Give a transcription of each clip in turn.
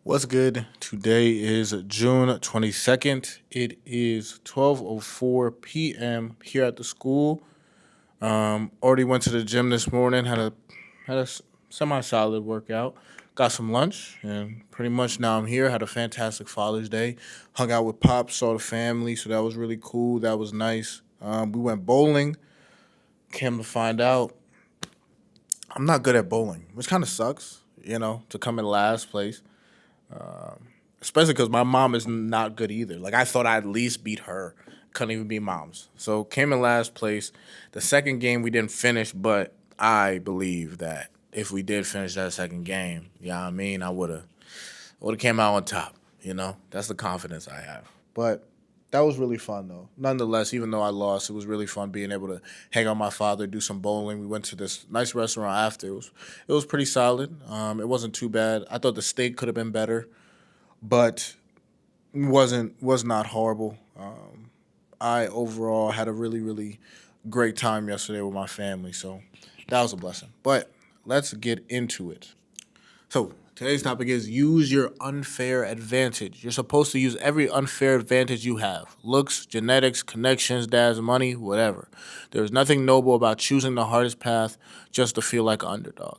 What's good? Today is June 22nd. It is 12:04 p.m. here at the school. Already went to the gym this morning, had a semi-solid workout. Got some lunch and pretty much now I'm here. Had a fantastic Father's Day. Hung out with Pops, saw the family, so that was really cool. That was nice. We went bowling. Came to find out I'm not good at bowling, which kind of sucks, to come in last place. Especially because my mom is not good either. Like I thought I'd at least beat her. Couldn't even beat mom's. So came in last place. The second game we didn't finish, but I believe that if we did finish that second game, yeah, I mean, I would have came out on top. That's the confidence I have. But that was really fun though. Nonetheless, even though I lost, it was really fun being able to hang out with my father, do some bowling. We went to this nice restaurant after. It was pretty solid. It wasn't too bad. I thought the steak could have been better, but was not horrible. I overall had a really great time yesterday with my family, so that was a blessing. But let's get into it. So today's topic is use your unfair advantage. You're supposed to use every unfair advantage you have: looks, genetics, connections, dad's money, whatever. There's nothing noble about choosing the hardest path just to feel like an underdog.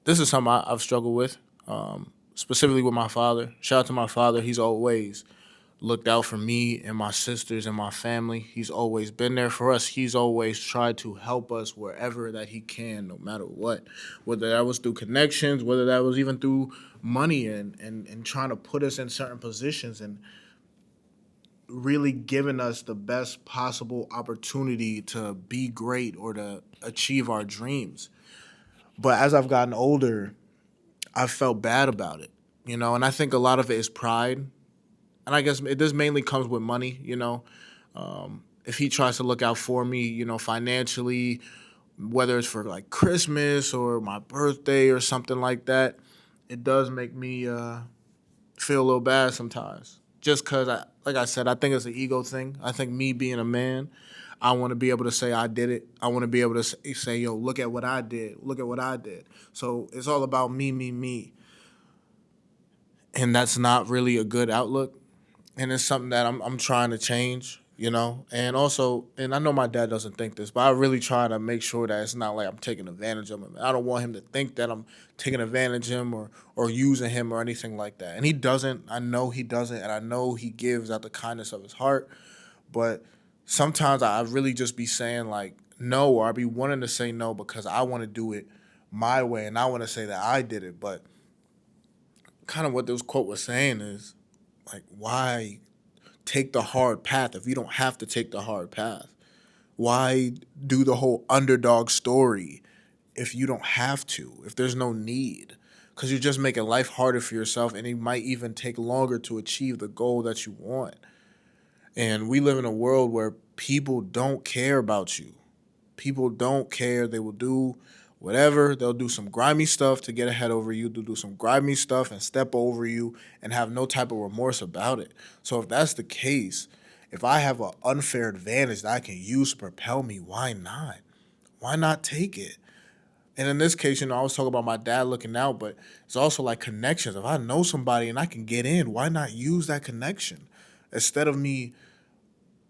This is something I've struggled with, specifically with my father. Shout out to my father. He's always looked out for me and my sisters and my family. He's always been there for us. He's always tried to help us wherever that he can, no matter what. Whether that was through connections, whether that was even through money and trying to put us in certain positions and really giving us the best possible opportunity to be great or to achieve our dreams. But as I've gotten older, I've felt bad about it, and I think a lot of it is pride. And I guess this mainly comes with money. If he tries to look out for me, financially, whether it's for like Christmas or my birthday or something like that, it does make me feel a little bad sometimes. Just because, like I said, I think it's an ego thing. I think me being a man, I want to be able to say I did it. I want to be able to say, yo, look at what I did. Look at what I did. So it's all about me. And that's not really a good outlook, and it's something that I'm trying to change. And also, and I know my dad doesn't think this, but I really try to make sure that it's not like I'm taking advantage of him. I don't want him to think that I'm taking advantage of him or using him or anything like that. And he doesn't. I know he doesn't, and I know he gives out the kindness of his heart. But sometimes I really just be saying like no, or I be wanting to say no because I want to do it my way, and I want to say that I did it. But kind of what this quote was saying is like, why take the hard path if you don't have to take the hard path? Why do the whole underdog story if you don't have to, if there's no need? Because you're just making life harder for yourself, and it might even take longer to achieve the goal that you want. And we live in a world where people don't care about you. People don't care. They will do whatever. They'll do some grimy stuff to get ahead over you. They'll do some grimy stuff and step over you and have no type of remorse about it. So if that's the case, if I have an unfair advantage that I can use to propel me, why not? Why not take it? And in this case, I was talking about my dad looking out, but it's also like connections. If I know somebody and I can get in, why not use that connection? Instead of me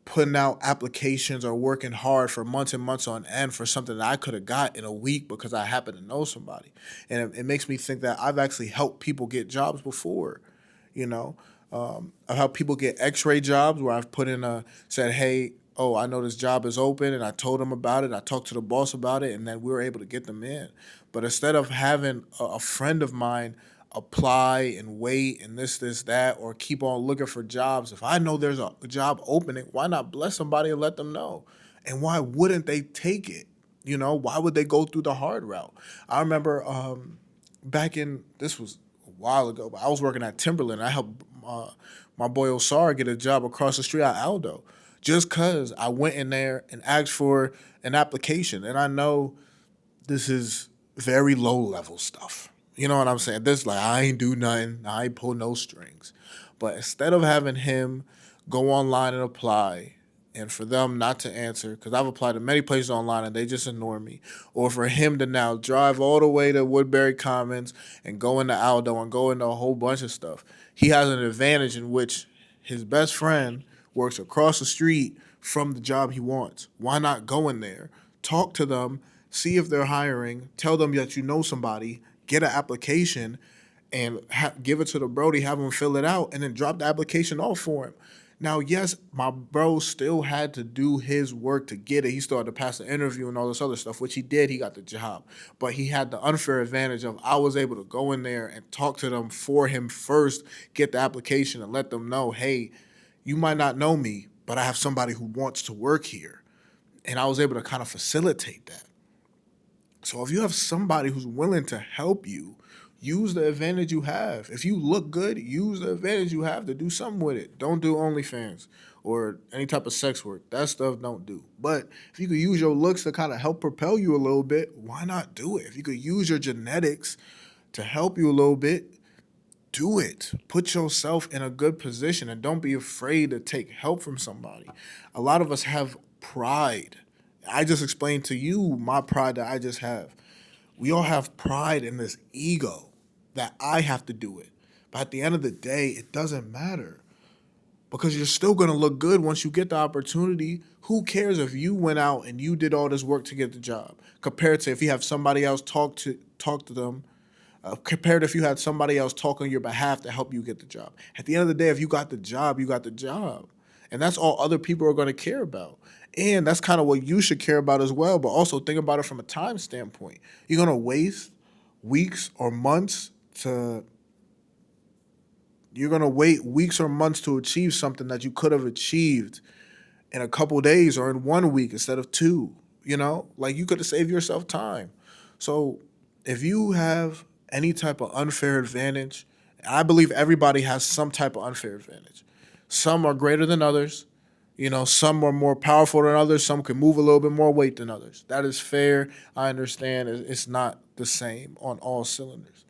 putting out applications or working hard for months and months on end for something that I could have got in a week because I happen to know somebody. And it makes me think that I've actually helped people get jobs before, you know. I've helped people get x-ray jobs where I've put in said, hey, oh, I know this job is open, and I told them about it. I talked to the boss about it, and then we were able to get them in. But instead of having a friend of mine apply and wait and this, that, or keep on looking for jobs. If I know there's a job opening, why not bless somebody and let them know? And why wouldn't they take it? Why would they go through the hard route? I remember back in, this was a while ago, but I was working at Timberland. I helped my boy Osar get a job across the street at Aldo just because I went in there and asked for an application. And I know this is very low level stuff. You know what I'm saying? This like I ain't do nothing. I ain't pull no strings. But instead of having him go online and apply and for them not to answer, because I've applied to many places online and they just ignore me, or for him to now drive all the way to Woodbury Commons and go into Aldo and go into a whole bunch of stuff, he has an advantage in which his best friend works across the street from the job he wants. Why not go in there, talk to them, see if they're hiring, tell them that you know somebody, get an application, and give it to the Brody, have him fill it out, and then drop the application off for him. Now, yes, my bro still had to do his work to get it. He still had to pass the interview and all this other stuff, which he did. He got the job. But he had the unfair advantage of I was able to go in there and talk to them for him first, get the application, and let them know, hey, you might not know me, but I have somebody who wants to work here. And I was able to kind of facilitate that. So if you have somebody who's willing to help you, use the advantage you have. If you look good, use the advantage you have to do something with it. Don't do OnlyFans or any type of sex work. That stuff don't do. But if you could use your looks to kind of help propel you a little bit, why not do it? If you could use your genetics to help you a little bit, do it. Put yourself in a good position and don't be afraid to take help from somebody. A lot of us have pride. I just explained to you my pride that I just have. We all have pride in this ego that I have to do it. But at the end of the day, it doesn't matter because you're still going to look good once you get the opportunity. Who cares if you went out and you did all this work to get the job compared to if you have somebody else talk to them, compared to if you had somebody else talk on your behalf to help you get the job. At the end of the day, if you got the job, you got the job. And that's all other people are going to care about. And that's kind of what you should care about as well. But also think about it from a time standpoint. You're going to waste weeks or months to you're going to wait weeks or months to achieve something that you could have achieved in a couple days or in 1 week instead of two. Like you could have saved yourself time. So if you have any type of unfair advantage, I believe everybody has some type of unfair advantage. Some are greater than others. Some are more powerful than others. Some can move a little bit more weight than others. That is fair. I understand it's not the same on all cylinders.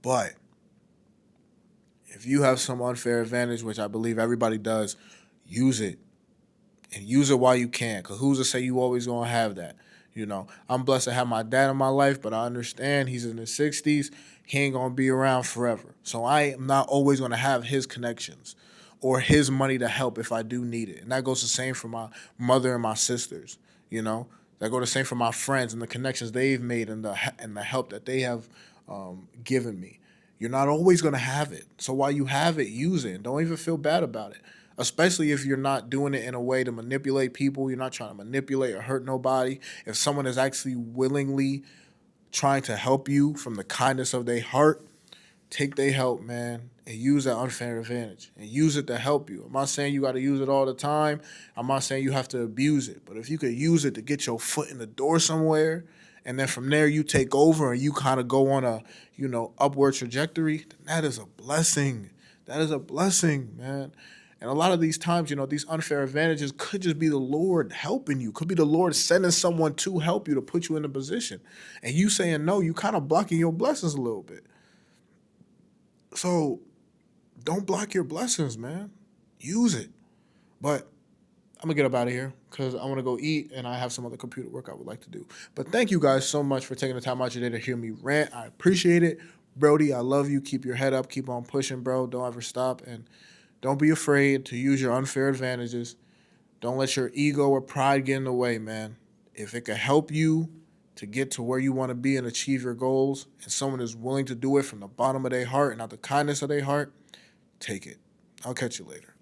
But if you have some unfair advantage, which I believe everybody does, use it. And use it while you can. Because who's to say you always going to have that? I'm blessed to have my dad in my life, but I understand he's in his 60s. He ain't going to be around forever. So I am not always going to have his connections or his money to help if I do need it. And that goes the same for my mother and my sisters, That go the same for my friends and the connections they've made and the help that they have given me. You're not always going to have it. So while you have it, use it. And don't even feel bad about it. Especially if you're not doing it in a way to manipulate people. You're not trying to manipulate or hurt nobody. If someone is actually willingly trying to help you from the kindness of their heart, take their help, man, and use that unfair advantage and use it to help you. I'm not saying you got to use it all the time. I'm not saying you have to abuse it. But if you could use it to get your foot in the door somewhere, and then from there you take over and you kind of go on a, upward trajectory, then that is a blessing. That is a blessing, man. And a lot of these times, these unfair advantages could just be the Lord helping you. Could be the Lord sending someone to help you to put you in a position. And you saying no, you kind of blocking your blessings a little bit. So don't block your blessings, man. Use it. But I'm going to get up out of here because I want to go eat and I have some other computer work I would like to do. But thank you guys so much for taking the time out your day to hear me rant. I appreciate it. Brody, I love you. Keep your head up. Keep on pushing, bro. Don't ever stop. And don't be afraid to use your unfair advantages. Don't let your ego or pride get in the way, man. If it can help you to get to where you want to be and achieve your goals, and someone is willing to do it from the bottom of their heart and out the kindness of their heart, take it. I'll catch you later.